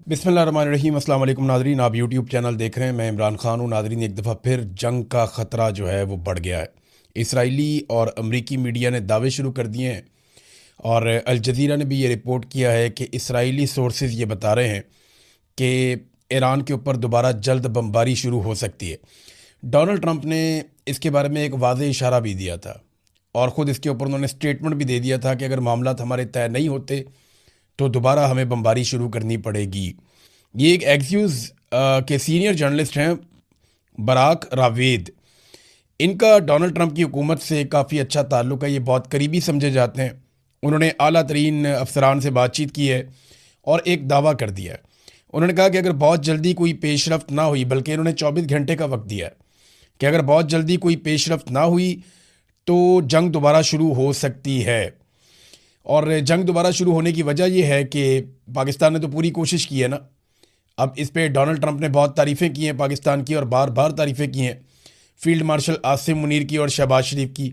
बिस्मिल्लाहिर्रहमानिर्रहीम। अस्सलाम वालेकुम नाज़रीन, आप यूट्यूब चैनल देख रहे हैं। मैं इमरान खान हूँ। नाज़रीन, एक दफ़ा फिर जंग का ख़तरा जो है वो बढ़ गया है। इसराइली और अमरीकी मीडिया ने दावे शुरू कर दिए हैं और अल जज़ीरा ने भी ये रिपोर्ट किया है कि इसराइली सोर्सेज ये बता रहे हैं कि ईरान के ऊपर दोबारा जल्द बमबारी शुरू हो सकती है। डोनाल्ड ट्रंप ने इसके बारे में एक वाज़ेह इशारा भी दिया था और ख़ुद इसके ऊपर उन्होंने स्टेटमेंट भी दे दिया था कि अगर मामलात हमारे तय नहीं होते तो दोबारा हमें बमबारी शुरू करनी पड़ेगी। ये एक एक्सियूज़ के सीनियर जर्नलिस्ट हैं, बराक रावेद। इनका डोनाल्ड ट्रंप की हुकूमत से काफ़ी अच्छा ताल्लुक़ है, ये बहुत करीबी समझे जाते हैं। उन्होंने आला तरीन अफसरान से बातचीत की है और एक दावा कर दिया है। उन्होंने कहा कि अगर बहुत जल्दी कोई पेशरफ्त ना हुई, बल्कि इन्होंने 24 घंटे का वक्त दिया है कि अगर बहुत जल्दी कोई पेशरफ्त ना हुई तो जंग दोबारा शुरू हो सकती है। और जंग दोबारा शुरू होने की वजह यह है कि पाकिस्तान ने तो पूरी कोशिश की है ना। अब इस पे डोनाल्ड ट्रंप ने बहुत तारीफ़ें की हैं पाकिस्तान की, और बार बार तारीफ़ें की हैं फील्ड मार्शल आसिम मुनीर की और शहबाज शरीफ की,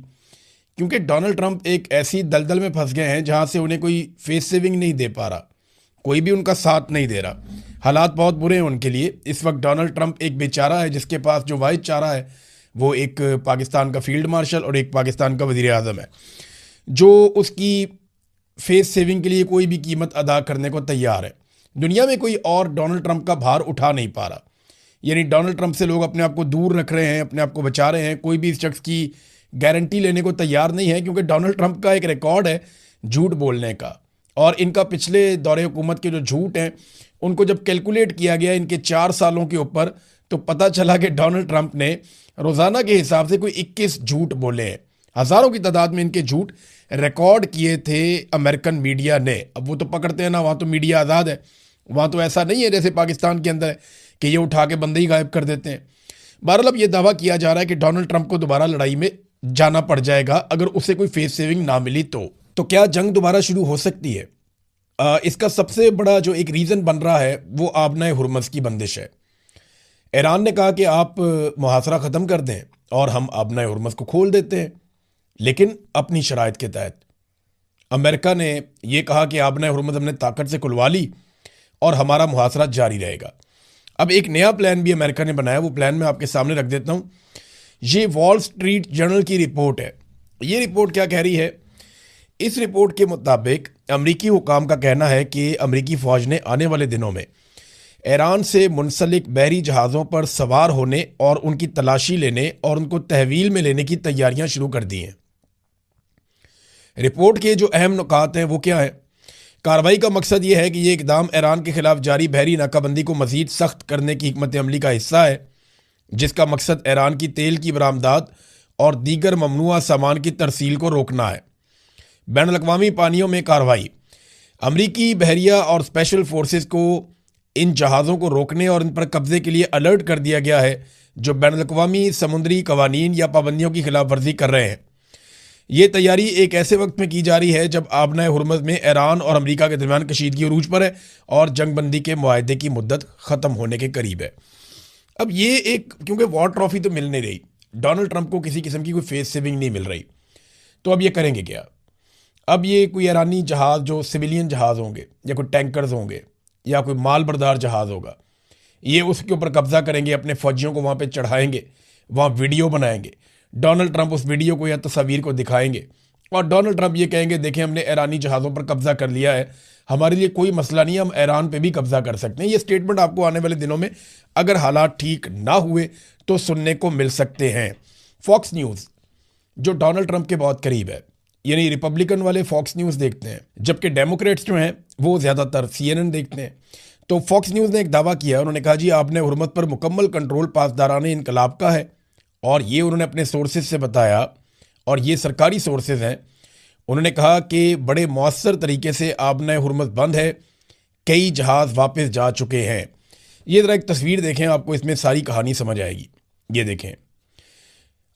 क्योंकि डोनाल्ड ट्रंप एक ऐसी दलदल में फंस गए हैं जहां से उन्हें कोई फेस सेविंग नहीं दे पा रहा, कोई भी उनका साथ नहीं दे रहा। हालात बहुत बुरे हैं उनके लिए। इस वक्त डोनाल्ड ट्रंप एक बेचारा है जिसके पास जो वाहिद चारा है वो एक पाकिस्तान का फील्ड मार्शल और एक पाकिस्तान का वज़ीर आज़म है, जो उसकी फेस सेविंग के लिए कोई भी कीमत अदा करने को तैयार है। दुनिया में कोई और डोनाल्ड ट्रंप का भार उठा नहीं पा रहा। यानी डोनाल्ड ट्रंप से लोग अपने आप को दूर रख रहे हैं, अपने आप को बचा रहे हैं। कोई भी इस शख्स की गारंटी लेने को तैयार नहीं है, क्योंकि डोनाल्ड ट्रंप का एक रिकॉर्ड है झूठ बोलने का। और इनका पिछले दौरे हुकूमत के जो झूठ हैं उनको जब कैलकुलेट किया गया इनके 4 सालों के ऊपर, तो पता चला कि डोनाल्ड ट्रंप ने रोज़ाना के हिसाब से कोई 21 झूठ बोले हैं। हज़ारों की तादाद में इनके झूठ रिकॉर्ड किए थे अमेरिकन मीडिया ने। अब वो तो पकड़ते हैं ना, वहाँ तो मीडिया आज़ाद है। वहाँ तो ऐसा नहीं है जैसे पाकिस्तान के अंदर है कि ये उठा के बंदे ही गायब कर देते हैं। बहरहाल अब ये दावा किया जा रहा है कि डोनाल्ड ट्रंप को दोबारा लड़ाई में जाना पड़ जाएगा अगर उसे कोई फेस सेविंग ना मिली तो क्या जंग दोबारा शुरू हो सकती है? इसका सबसे बड़ा जो एक रीज़न बन रहा है वो आबना हुर्मुज़ की बंदिश है। ईरान ने कहा कि आप मुहासरा ख़त्म कर दें और हम आबना हुर्मुज़ को खोल देते हैं, लेकिन अपनी शराइत के तहत। अमेरिका ने यह कहा कि आबना हुर्मुज़ हमने ताकत से खुलवा ली और हमारा मुहासरा जारी रहेगा। अब एक नया प्लान भी अमेरिका ने बनाया, वो प्लान मैं आपके सामने रख देता हूँ। ये वॉल स्ट्रीट जर्नल की रिपोर्ट है। ये रिपोर्ट क्या कह रही है? इस रिपोर्ट के मुताबिक अमरीकी हुकाम का कहना है कि अमरीकी फ़ौज ने आने वाले दिनों में ईरान से मुंसलिक बहरी जहाज़ों पर सवार होने और उनकी तलाशी लेने और उनको तहवील में लेने की तैयारियां शुरू कर दी हैं। रिपोर्ट के जो अहम नुकात हैं वो क्या है? कार्रवाई का मकसद ये है कि ये इकदाम ईरान के खिलाफ जारी बहरी नाकाबंदी को मज़ीद सख्त करने की हिकमत अमली का हिस्सा है, जिसका मकसद ईरान की तेल की बरामदात और दीगर ममनुआ सामान की तरसील को रोकना है। बैनुल-अक़वामी पानियों में कार्रवाई। अमरीकी बहरिया और स्पेशल फोर्सेस को इन जहाज़ों को रोकने और इन पर कब्जे के लिए अलर्ट कर दिया गया है जो बैनुल-अक़वामी समुद्री कवानीन या पाबंदियों की खिलाफ वर्जी कर रहे हैं। ये तैयारी एक ऐसे वक्त में की जा रही है जब आबना हुर्मुज़ में ईरान और अमेरिका के दरमियान कशीदगी अरूज पर है और जंगबंदी के मुआहदे की मुद्दत ख़त्म होने के करीब है। अब ये एक, क्योंकि वॉर ट्रॉफी तो मिल नहीं रही, डोनाल्ड ट्रंप को किसी किस्म की कोई फेस सेविंग नहीं मिल रही, तो अब ये करेंगे क्या? अब ये कोई ईरानी जहाज़ जो सिविलियन जहाज़ होंगे या कोई टैंकर्स होंगे या कोई माल बरदार जहाज़ होगा, ये उसके ऊपर कब्जा करेंगे, अपने फौजियों को वहाँ पे चढ़ाएंगे, वहाँ वीडियो बनाएंगे। डोनाल्ड ट्रंप उस वीडियो को या तस्वीर को दिखाएंगे और डोनाल्ड ट्रंप ये कहेंगे देखें हमने ईरानी जहाज़ों पर कब्जा कर लिया है, हमारे लिए कोई मसला नहीं है, हम ईरान पे भी कब्जा कर सकते हैं। ये स्टेटमेंट आपको आने वाले दिनों में अगर हालात ठीक ना हुए तो सुनने को मिल सकते हैं। फॉक्स न्यूज़ जो डोनाल्ड ट्रंप के बहुत करीब है, यानी रिपब्लिकन वाले फॉक्स न्यूज़ देखते हैं, जबकि डेमोक्रेट्स जो हैं वो ज़्यादातर CNN देखते हैं। तो फॉक्स न्यूज़ ने एक दावा किया, उन्होंने कहा जी आपने हुर्मुज़ पर मुकम्मल कंट्रोल पासदाराने इनकलाब का है, और ये उन्होंने अपने सोर्सेज से बताया और ये सरकारी सोर्सेज हैं। उन्होंने कहा कि बड़े मौसर तरीके से आबना हुर्मुज़ बंद है, कई जहाज़ वापस जा चुके हैं। ये ज़रा एक तस्वीर देखें, आपको इसमें सारी कहानी समझ आएगी। ये देखें,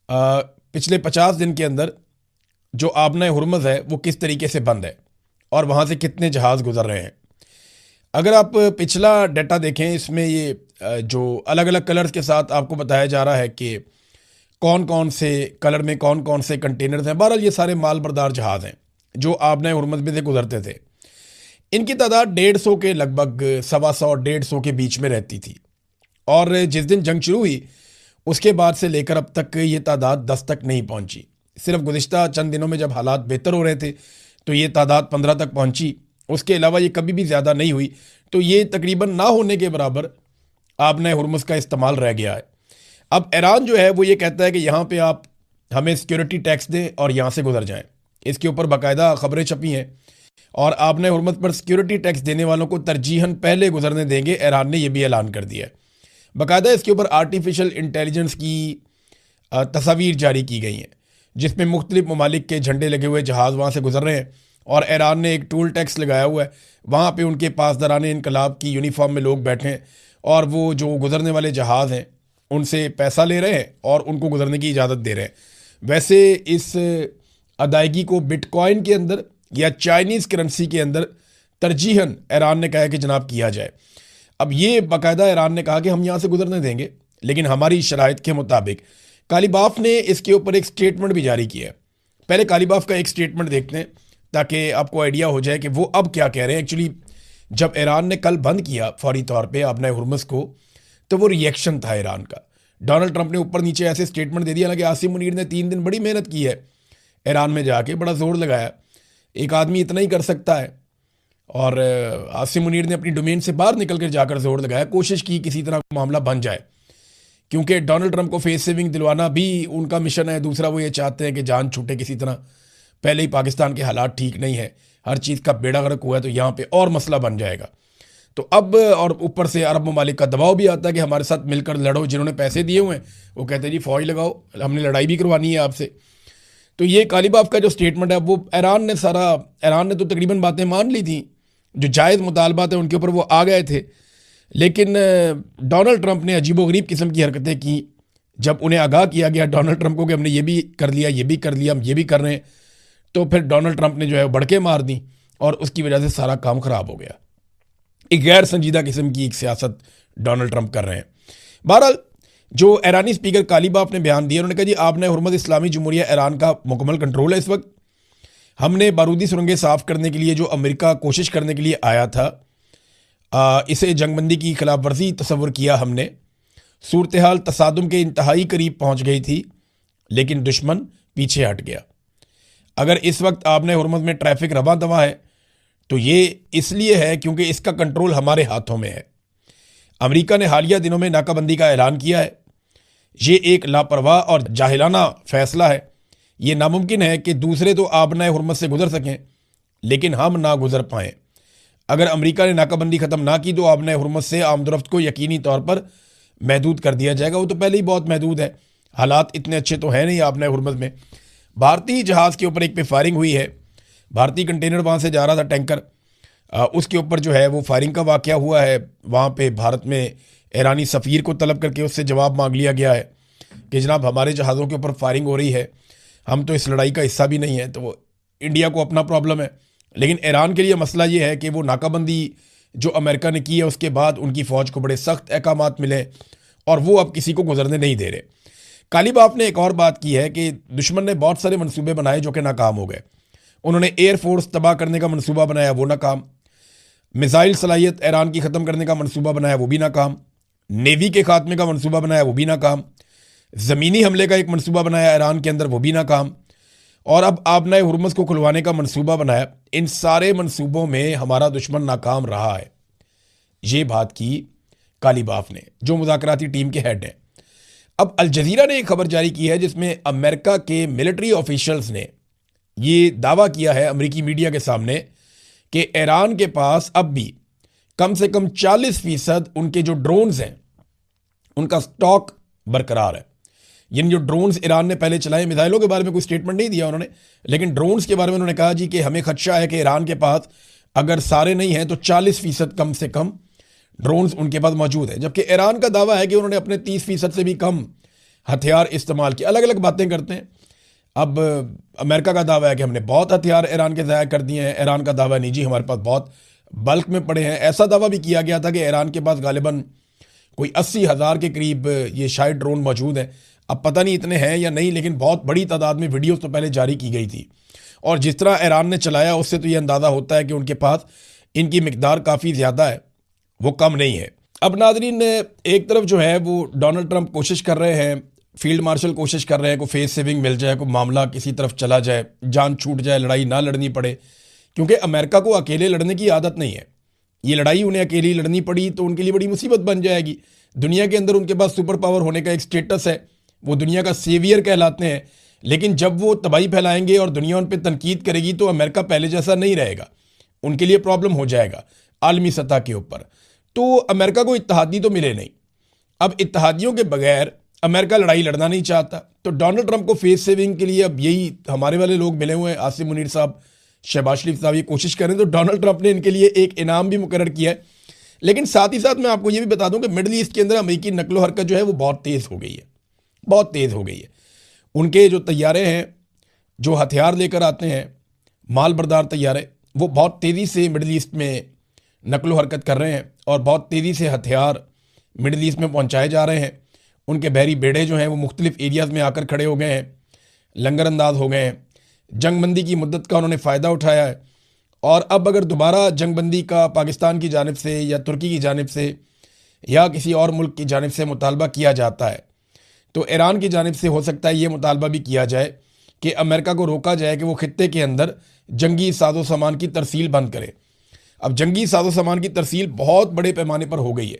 पिछले 50 दिन के अंदर जो आबना हुर्मुज़ है वो किस तरीके से बंद है और वहाँ से कितने जहाज़ गुजर रहे हैं। अगर आप पिछला डाटा देखें, इसमें ये जो अलग अलग कलर्स के साथ आपको बताया जा रहा है कि कौन कौन से कलर में कौन कौन से कंटेनर्स हैं। बहरहाल ये सारे माल बरदार जहाज़ हैं जो आबना हुर्मुज़ में से गुजरते थे। इनकी तादाद 150 के लगभग, 125 150 के बीच में रहती थी। और जिस दिन जंग शुरू हुई उसके बाद से लेकर अब तक ये तादाद 10 तक नहीं पहुंची। सिर्फ गुज़िश्ता चंद दिनों में जब हालात बेहतर हो रहे थे तो ये तादाद 15 तक पहुंची, उसके अलावा ये कभी भी ज़्यादा नहीं हुई। तो ये तकरीबन ना होने के बराबर आबना हुर्मुज़ का इस्तेमाल रह गया है। अब ईरान जो है वो ये कहता है कि यहाँ पे आप हमें सिक्योरिटी टैक्स दें और यहाँ से गुजर जाएं। इसके ऊपर बाकायदा खबरें छपी हैं और आबना हुर्मुज़ पर सिक्योरिटी टैक्स देने वालों को तरजीहन पहले गुजरने देंगे, ईरान ने यह भी ऐलान कर दिया है। बाकायदा इसके ऊपर आर्टिफिशियल इंटेलिजेंस की तस्वीर जारी की गई हैं जिसमें मुख्तलिफ ममालिक के झंडे लगे हुए जहाज़ वहाँ से गुजर रहे हैं और ईरान ने एक टूल टैक्स लगाया हुआ है। वहाँ पे उनके पासदारान इनकलाब की यूनिफॉर्म में लोग बैठे हैं और वो जो गुजरने वाले जहाज़ हैं उनसे पैसा ले रहे हैं और उनको गुजरने की इजाज़त दे रहे हैं। वैसे इस अदायगी को बिटकॉइन के अंदर या चाइनीज़ करेंसी के अंदर तरजीहन ईरान ने कहा है कि जनाब किया जाए। अब ये बाकायदा ईरान ने कहा कि हम यहाँ से गुजरने देंगे लेकिन हमारी शराइत के मुताबिक। कालीबाफ ने इसके ऊपर एक स्टेटमेंट भी जारी किया है। पहले कालीबाफ का एक स्टेटमेंट देखते हैं ताकि आपको आइडिया हो जाए कि वो अब क्या कह रहे हैं। एक्चुअली जब ईरान ने कल बंद किया फौरी तौर पे आबना हुर्मुज़ को तो वो रिएक्शन था ईरान का। डोनाल्ड ट्रंप ने ऊपर नीचे ऐसे स्टेटमेंट दे दिया, हालांकि आसिम मुनीर ने 3 दिन बड़ी मेहनत की है ईरान में जाके, बड़ा जोर लगाया। एक आदमी इतना ही कर सकता है और आसिम मुनीर ने अपनी डोमेन से बाहर निकल कर जाकर जोर लगाया, कोशिश की किसी तरह मामला बन जाए, क्योंकि डोनाल्ड ट्रंप को फेस सेविंग दिलवाना भी उनका मिशन है। दूसरा वो ये चाहते हैं कि जान छूटे किसी तरह। पहले ही पाकिस्तान के हालात ठीक नहीं है, हर चीज़ का बेड़ा गर्क हुआ है, तो यहाँ पे और मसला बन जाएगा। तो अब और ऊपर से अरब ममालिक का दबाव भी आता है कि हमारे साथ मिलकर लड़ो। जिन्होंने पैसे दिए हुए हैं वो कहते हैं जी फ़ौज लगाओ, हमने लड़ाई भी करवानी है आपसे। तो ये कालीबाफ का जो स्टेटमेंट है वो ईरान ने तो तकरीबन बातें मान ली थी, जो जायज़ मुतालबात है उनके ऊपर वो आ गए थे। लेकिन डोनाल्ड ट्रंप ने अजीबोगरीब किस्म की हरकतें की। जब उन्हें आगाह किया गया डोनाल्ड ट्रंप को कि हमने ये भी कर लिया, ये भी कर लिया, हम ये भी कर रहे हैं, तो फिर डोनाल्ड ट्रंप ने जो है भड़के मार दी और उसकी वजह से सारा काम ख़राब हो गया। एक गैर संजीदा किस्म की एक सियासत डोनाल्ड ट्रंप कर रहे हैं। बहरहाल जो ईरानी स्पीकर कालीबाफ ने बयान दिया, उन्होंने कहा जी आबना हुर्मुज़ इस्लामी जमहूरिया ईरान का मुकम्मल कंट्रोल है इस वक्त। हमने बारूदी सुरंगें साफ़ करने के लिए जो अमेरिका कोशिश करने के लिए आया था, इसे जंगबंदी की खिलाफ वर्जी तस्वुर किया हमने। सूरत हाल तसादुम के इंतहाई करीब पहुँच गई थी लेकिन दुश्मन पीछे हट गया। अगर इस वक्त आबना हुर्मुज़ में ट्रैफिक रवा दवा है तो ये इसलिए है क्योंकि इसका कंट्रोल हमारे हाथों में है। अमेरिका ने हालिया दिनों में नाकाबंदी का ऐलान किया है। ये एक लापरवाह और जाहिलाना फैसला है। ये नामुमकिन है कि दूसरे तो आबना हुर्मुज़ से गुजर सकें लेकिन हम ना गुजर पाएँ। अगर अमेरिका ने नाकाबंदी ख़त्म ना की तो आबना हुर्मुज़ से आमदोरफ्त को यकीनी तौर पर महदूद कर दिया जाएगा। वो तो पहले ही बहुत महदूद है, हालात इतने अच्छे तो हैं नहीं आबना हुर्मुज़ में। भारतीय जहाज़ के ऊपर एक पे फायरिंग हुई है, भारतीय कंटेनर वहाँ से जा रहा था टैंकर, उसके ऊपर जो है वो फायरिंग का वाक़या हुआ है। वहाँ पे भारत में ईरानी सफ़ीर को तलब करके उससे जवाब मांग लिया गया है कि जनाब हमारे जहाज़ों के ऊपर फायरिंग हो रही है, हम तो इस लड़ाई का हिस्सा भी नहीं है। तो वो इंडिया को अपना प्रॉब्लम है, लेकिन ईरान के लिए मसला ये है कि वो नाकाबंदी जो अमेरिका ने की है उसके बाद उनकी फ़ौज को बड़े सख्त अहकामात मिले और वो अब किसी को गुजरने नहीं दे रहे। कालीबाफ ने एक और बात की है कि दुश्मन ने बहुत सारे मनसूबे बनाए जो कि नाकाम हो गए। उन्होंने एयरफोर्स तबाह करने का मनसूबा बनाया, वो नाकाम। मिसाइल सलाहियत ईरान की ख़त्म करने का मनसूबा बनाया, वो भी नाकाम। नेवी के खात्मे का मनसूबा बनाया, वो भी नाकाम। ज़मीनी हमले का एक मनसूबा बनाया ईरान के अंदर, वो भी नाकाम। और अब आबना हुर्मुज़ को खुलवाने का मनसूबा बनाया। इन सारे मनसूबों में हमारा दुश्मन नाकाम रहा है। ये बात की कालीबाफ ने, जो मुज़ाकराती टीम के हेड हैं। अब अल जज़ीरा ने एक खबर जारी की है जिसमें अमेरिका के मिलिट्री ऑफिशियल्स ने ये दावा किया है अमेरिकी मीडिया के सामने कि ईरान के पास अब भी कम से कम 40% उनके जो ड्रोन्स हैं उनका स्टॉक बरकरार है। यानी जो ड्रोन्स ईरान ने पहले चलाए, मिसाइलों के बारे में कोई स्टेटमेंट नहीं दिया उन्होंने, लेकिन ड्रोन्स के बारे में उन्होंने कहा जी कि हमें खदशा है कि ईरान के पास अगर सारे नहीं हैं तो 40% कम से कम ड्रोन्स उनके पास मौजूद है। जबकि ईरान का दावा है कि उन्होंने अपने 30% से भी कम हथियार इस्तेमाल किए। अलग अलग बातें करते हैं। अब अमेरिका का दावा है कि हमने बहुत हथियार ईरान के ज़ाया कर दिए हैं, ईरान का दावा नहीं जी हमारे पास बहुत बल्क में पड़े हैं। ऐसा दावा भी किया गया था कि ईरान के पास गालिबन कोई 80,000 के करीब ये शायद ड्रोन मौजूद हैं। अब पता नहीं इतने हैं या नहीं, लेकिन बहुत बड़ी तादाद में वीडियोस तो पहले जारी की गई थी। और जिस तरह ईरान ने चलाया उससे तो ये अंदाज़ा होता है कि उनके पास इनकी मिकदार काफ़ी ज़्यादा है, वो कम नहीं है। अब नाज़रीन, एक तरफ जो है वो डोनाल्ड ट्रंप कोशिश कर रहे हैं, फील्ड मार्शल कोशिश कर रहे हैं को फेस सेविंग मिल जाए, को मामला किसी तरफ चला जाए, जान छूट जाए, लड़ाई ना लड़नी पड़े, क्योंकि अमेरिका को अकेले लड़ने की आदत नहीं है। ये लड़ाई उन्हें अकेली लड़नी पड़ी तो उनके लिए बड़ी मुसीबत बन जाएगी। दुनिया के अंदर उनके पास सुपर पावर होने का एक स्टेटस है, वो दुनिया का सेवियर कहलाते हैं, लेकिन जब वो तबाही फैलाएंगे और दुनिया उन पर तनकीद करेगी तो अमेरिका पहले जैसा नहीं रहेगा, उनके लिए प्रॉब्लम हो जाएगा आलमी सतह के ऊपर। तो अमेरिका को इत्तेहादी तो मिले नहीं। अब इत्तेहादियों के बगैर अमेरिका लड़ाई लड़ना नहीं चाहता, तो डोनाल्ड ट्रंप को फेस सेविंग के लिए अब यही हमारे वाले लोग मिले हुए हैं, आसिम मुनीर साहब, शहबाज शरीफ साहब, ये कोशिश करें तो डोनाल्ड ट्रंप ने इनके लिए एक इनाम भी मुकर्रर किया है। लेकिन साथ ही साथ मैं आपको ये भी बता दूं कि मिडल ईस्ट के अंदर अमेरिकी नकलो हरकत जो है वो बहुत तेज़ हो गई है, बहुत तेज़ हो गई है। उनके जो तैयारे हैं, जो हथियार लेकर आते हैं, माल बरदार तैयारे, वो बहुत तेज़ी से मिडल ईस्ट में नकलो हरकत कर रहे हैं और बहुत तेज़ी से हथियार मिडल ईस्ट में पहुंचाए जा रहे हैं। उनके बहरी बेड़े जो हैं वो मुख्तलिफ एरियाज़ में आकर खड़े हो गए हैं, लंगर अंदाज हो गए हैं। जंगबंदी की मुद्दत का उन्होंने फ़ायदा उठाया है और अब अगर दोबारा जंगबंदी का पाकिस्तान की जानिब से या तुर्की की जानिब से या किसी और मुल्क की जानिब से मुतालबा किया जाता है तो ईरान की जानिब से हो सकता है ये मुतालबा भी किया जाए कि अमेरिका को रोका जाए कि वो खित्ते के अंदर जंगी साजो सामान की तरसील बंद करे। अब जंगी साजो सामान की तरसील बहुत बड़े पैमाने पर हो गई है,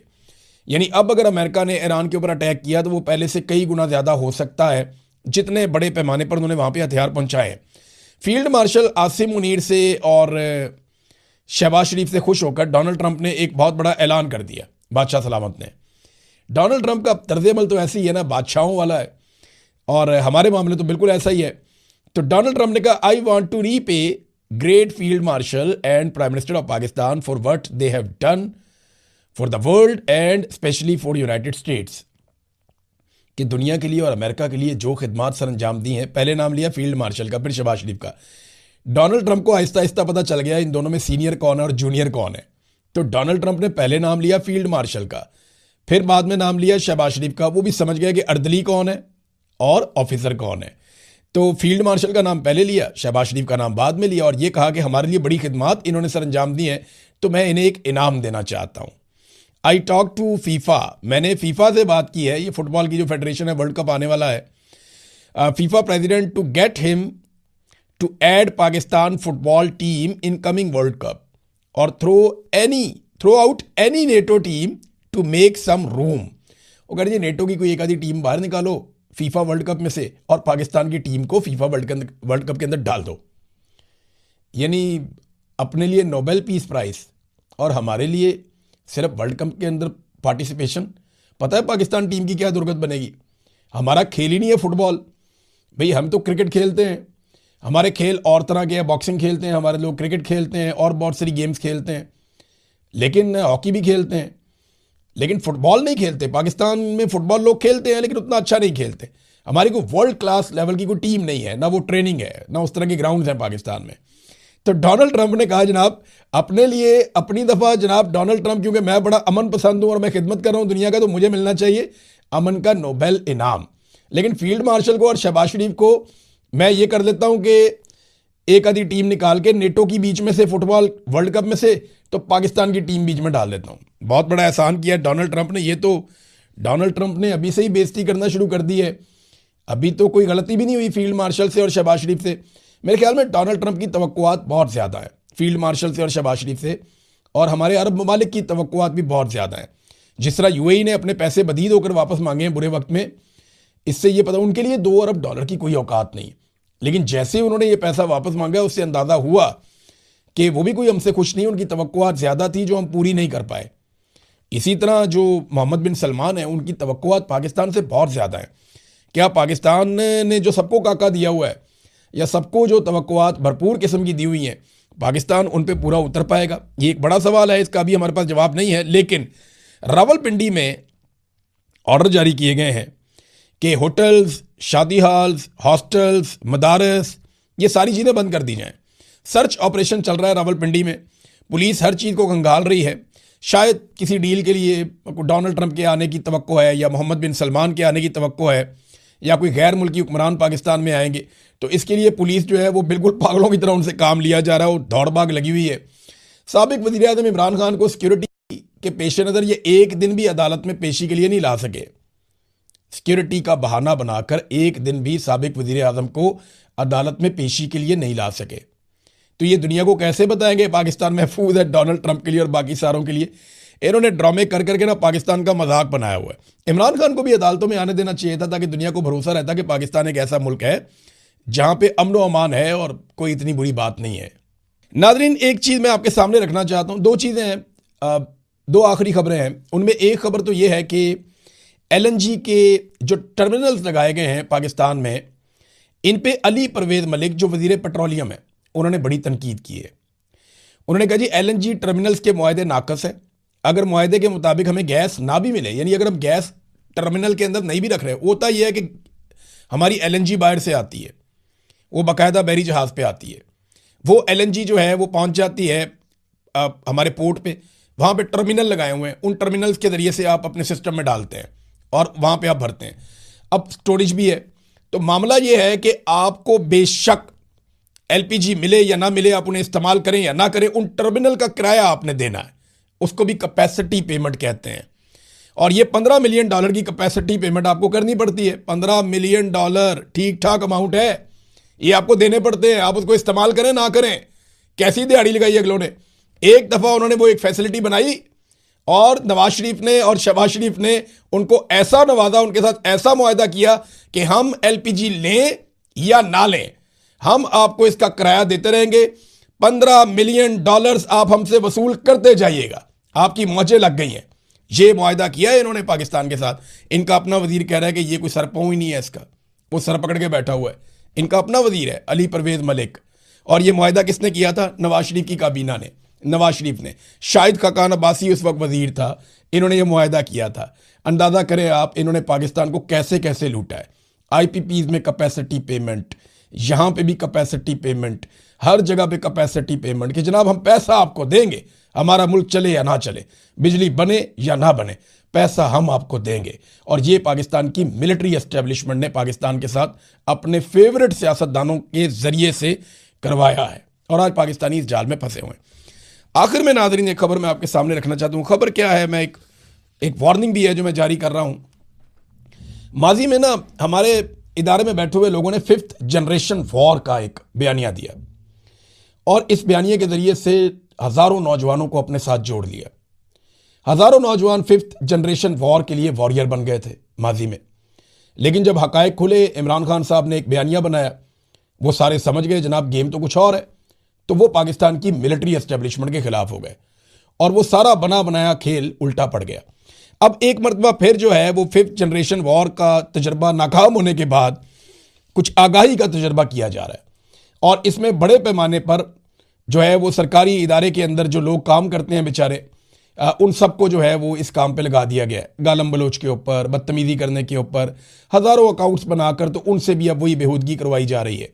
यानी अब अगर अमेरिका ने ईरान के ऊपर अटैक किया तो वो पहले से कई गुना ज़्यादा हो सकता है, जितने बड़े पैमाने पर उन्होंने वहाँ पे हथियार पहुँचाए हैं। फील्ड मार्शल आसिम मुनीर से और शहबाज शरीफ से खुश होकर डोनाल्ड ट्रंप ने एक बहुत बड़ा ऐलान कर दिया, बादशाह सलामत ने। डोनाल्ड ट्रंप का तर्ज अमल तो ऐसे ही है ना, बादशाहों वाला है, और हमारे मामले तो बिल्कुल ऐसा ही है। तो डोनाल्ड ट्रंप ने कहा, I want to repay great field marshal and prime minister of Pakistan for what they have done for the world and specially for United States, कि दुनिया के लिए और अमेरिका के लिए जो खिदमात सर अंजाम दी हैं। पहले नाम लिया फील्ड मार्शल का, फिर शहबाज शरीफ का। डोनाल्ड ट्रंप को आहिस्ता आहिस्ता पता चल गया इन दोनों में सीनियर कौन है और जूनियर कौन है, तो डोनाल्ड ट्रंप ने पहले नाम लिया फील्ड मार्शल का, फिर बाद में नाम लिया शहबाज शरीफ का। वो भी समझ गया कि अर्दली कौन है और ऑफिसर कौन है, तो फील्ड मार्शल का नाम पहले लिया, शहबाज शरीफ का नाम बाद में लिया, और ये कहा कि हमारे लिए बड़ी खिदमात इन्होंने सर अंजाम दी हैं तो मैं इन्हें एक इनाम देना चाहता हूँ। आई टॉक टू फीफा, मैंने फीफा से बात की है, ये फुटबॉल की जो फेडरेशन है, वर्ल्ड कप आने वाला है, FIFA president, to get him to add Pakistan football team in coming world cup और throw out any NATO team to make some room. वो कह रहे नेटो की कोई एक आधी टीम बाहर निकालो फीफा वर्ल्ड कप में से और पाकिस्तान की टीम को फीफा वर्ल्ड कप के अंदर डाल दो। यानी अपने लिए नोबेल पीस प्राइज और हमारे लिए सिर्फ वर्ल्ड कप के अंदर पार्टिसिपेशन। पता है पाकिस्तान टीम की क्या दुर्गत बनेगी? हमारा खेल ही नहीं है फुटबॉल भाई, हम तो क्रिकेट खेलते हैं, हमारे खेल और तरह के हैं, बॉक्सिंग खेलते हैं हमारे लोग, क्रिकेट खेलते हैं और बहुत सारी गेम्स खेलते हैं, लेकिन हॉकी भी खेलते हैं, लेकिन फुटबॉल नहीं खेलते। पाकिस्तान में फुटबॉल लोग खेलते हैं लेकिन उतना अच्छा नहीं खेलते। हमारी कोई वर्ल्ड क्लास लेवल की कोई टीम नहीं है, ना वो ट्रेनिंग है, ना उस तरह के ग्राउंड्स हैं पाकिस्तान में। तो डोनाल्ड ट्रंप ने कहा जनाब अपने लिए अपनी दफ़ा, जनाब डोनाल्ड ट्रंप, क्योंकि मैं बड़ा अमन पसंद हूँ और मैं खिदमत कर रहा हूँ दुनिया का, तो मुझे मिलना चाहिए अमन का नोबेल इनाम। लेकिन फील्ड मार्शल को और शहबाज शरीफ को मैं ये कर लेता हूँ कि एक आधी टीम निकाल के नेटो की बीच में से, फुटबॉल वर्ल्ड कप में से, तो पाकिस्तान की टीम बीच में डाल देता हूँ। बहुत बड़ा एहसान किया डोनाल्ड ट्रंप ने। ये तो डोनाल्ड ट्रंप ने अभी से ही बेइज्जती करना शुरू कर दी है, अभी तो कोई गलती भी नहीं हुई फील्ड मार्शल से और शहबाज शरीफ से। मेरे ख्याल में डोनाल्ड ट्रंप की तवक्कुआत बहुत ज़्यादा है फील्ड मार्शल से और शहबाज शरीफ से, और हमारे अरब ममालिक की तवक्कुआत भी बहुत ज़्यादा है। जिस तरह यूएई ने अपने पैसे बदीद होकर वापस मांगे हैं बुरे वक्त में, इससे ये पता उनके लिए $2 अरब की कोई औकात नहीं, लेकिन जैसे उन्होंने ये पैसा वापस मांगा उससे अंदाज़ा हुआ कि वो भी कोई हमसे खुश नहीं, उनकी तवक्कुआत ज़्यादा थी जो हम पूरी नहीं कर पाए। इसी तरह जो मोहम्मद बिन सलमान है, उनकी तवक्कुआत पाकिस्तान से बहुत ज़्यादा है। क्या पाकिस्तान ने जो सबको काका दिया हुआ है या सबको जो तवक्कुआत भरपूर किस्म की दी हुई हैं, पाकिस्तान उन पे पूरा उतर पाएगा? ये एक बड़ा सवाल है, इसका भी हमारे पास जवाब नहीं है। लेकिन रावलपिंडी में ऑर्डर जारी किए गए हैं कि होटल्स, शादी हॉल्स, हॉस्टल्स, मदारस, ये सारी चीज़ें बंद कर दी जाएं। सर्च ऑपरेशन चल रहा है रावलपिंडी में, पुलिस हर चीज़ को खंगाल रही है। शायद किसी डील के लिए डोनाल्ड ट्रंप के आने की तवक्को है या मोहम्मद बिन सलमान के आने की तवक्को है या कोई गैर मुल्की हुक्मरान पाकिस्तान में आएंगे, तो इसके लिए पुलिस जो है वो बिल्कुल पागलों की तरह उनसे काम लिया जा रहा है, वो दौड़ भाग लगी हुई है। साबिक वज़ीर आज़म इमरान खान को सिक्योरिटी के पेश नज़र ये एक दिन भी अदालत में पेशी के लिए नहीं ला सके। सिक्योरिटी का बहाना बनाकर एक दिन भी साबिक वज़ीर आज़म को अदालत में पेशी के लिए नहीं ला सके। तो ये दुनिया को कैसे बताएंगे पाकिस्तान महफूज है डोनाल्ड ट्रंप के लिए और बाकी सारों के लिए। इन्होंने ड्रामे कर करके ना पाकिस्तान का मजाक बनाया हुआ है। इमरान खान को भी अदालतों में आने देना चाहिए था ताकि दुनिया को भरोसा रहता कि पाकिस्तान एक ऐसा मुल्क है जहां पे अमन व अमान है और कोई इतनी बुरी बात नहीं है। नाज़रीन, एक चीज़ मैं आपके सामने रखना चाहता हूं, दो चीज़ें हैं, दो आखिरी खबरें हैं। उनमें एक खबर तो ये है कि LNG के जो टर्मिनल्स लगाए गए हैं पाकिस्तान में, इन पे अली परवेज़ मलिक जो वज़ीर पेट्रोलियम है उन्होंने बड़ी तनकीद की है। उन्होंने कहा जी LNG टर्मिनल्स के मुआहदे नाकस है। अगर मुआहदे के मुताबिक हमें गैस ना भी मिले, यानी अगर हम गैस टर्मिनल के अंदर नहीं भी रख रहे, होता यह है कि हमारी LNG बाहर से आती है, वो बाकायदा बहरी जहाज़ पे आती है। वो LNG जो है वो पहुंच जाती है हमारे पोर्ट पे, वहाँ पे टर्मिनल लगाए हुए हैं, उन टर्मिनल्स के ज़रिए से आप अपने सिस्टम में डालते हैं और वहाँ पे आप भरते हैं। अब स्टोरेज भी है। तो मामला ये है कि आपको बेशक LPG मिले या ना मिले, आप उन्हें इस्तेमाल करें या ना करें, उन टर्मिनल का किराया आपने देना है। उसको भी कैपेसिटी पेमेंट कहते हैं। और ये $15 मिलियन की कैपेसिटी पेमेंट आपको करनी पड़ती है। $15 मिलियन ठीक ठाक अमाउंट है, ये आपको देने पड़ते हैं। आप उसको इस्तेमाल करें ना करें, कैसी दिहाड़ी लगाई अगलों ने। एक दफ़ा उन्होंने वो एक फैसिलिटी बनाई और नवाज शरीफ ने और शहबाज शरीफ ने उनको ऐसा नवाजा, उनके साथ ऐसा मुआहदा किया कि हम LPG लें या ना लें, हम आपको इसका किराया देते रहेंगे। $15 मिलियन आप हमसे वसूल करते जाइएगा। आपकी मौजें लग गई हैं। ये मुआहदा किया है इन्होंने पाकिस्तान के साथ। इनका अपना वजीर कह रहा है कि ये कोई सरपाँव ही नहीं है इसका, वो सर पकड़ के बैठा हुआ है। इनका अपना वजीर है अली परवेज़ मलिक। और ये मुआहदा किसने किया था? नवाज शरीफ की काबीना ने, नवाज शरीफ ने। शाहिद खाकान अब्बासी उस वक्त वजीर था, इन्होंने ये मुआहदा किया था। अंदाज़ा करें आप, इन्होंने पाकिस्तान को कैसे कैसे लूटा है। IPPs में कैपेसिटी पेमेंट, यहाँ पे भी कैपेसिटी पेमेंट, हर जगह पे कैपेसिटी पेमेंट कि जनाब हम पैसा आपको देंगे, हमारा मुल्क चले या ना चले, बिजली बने या ना बने, पैसा हम आपको देंगे। और ये पाकिस्तान की मिलिट्री एस्टेब्लिशमेंट ने पाकिस्तान के साथ अपने फेवरेट सियासतदानों के जरिए से करवाया है और आज पाकिस्तानी इस जाल में फंसे हुए हैं। आखिर में नाज़रीन एक खबर मैं आपके सामने रखना चाहता हूँ। खबर क्या है, मैं एक वार्निंग भी है जो मैं जारी कर रहा हूँ। माजी में ना हमारे इदारे में बैठे हुए लोगों ने 5th जनरेशन वॉर का एक बयानिया दिया और इस बयानिए के जरिए से हज़ारों नौजवानों को अपने साथ जोड़ लिया। हज़ारों नौजवान 5th जनरेशन वॉर के लिए वॉरियर बन गए थे माजी में, लेकिन जब हकायक खुले, इमरान खान साहब ने एक बयानिया बनाया, वो सारे समझ गए जनाब गेम तो कुछ और है। तो वो पाकिस्तान की मिलिट्री एस्टेब्लिशमेंट के खिलाफ हो गए और वो सारा बना बनाया खेल उल्टा पड़ गया। अब एक मरतबा फिर जो है वो 5th जनरेशन वॉर का तजर्बा नाकाम होने के बाद कुछ आगाही का तजर्बा किया जा रहा है और इसमें बड़े पैमाने पर जो है वो सरकारी इदारे के अंदर जो लोग काम करते हैं बेचारे, उन सबको जो है वो इस काम पे लगा दिया गया है। गालम बलोच के ऊपर, बदतमीज़ी करने के ऊपर हज़ारों अकाउंट्स बनाकर तो उनसे भी अब वही बेहूदगी करवाई जा रही है।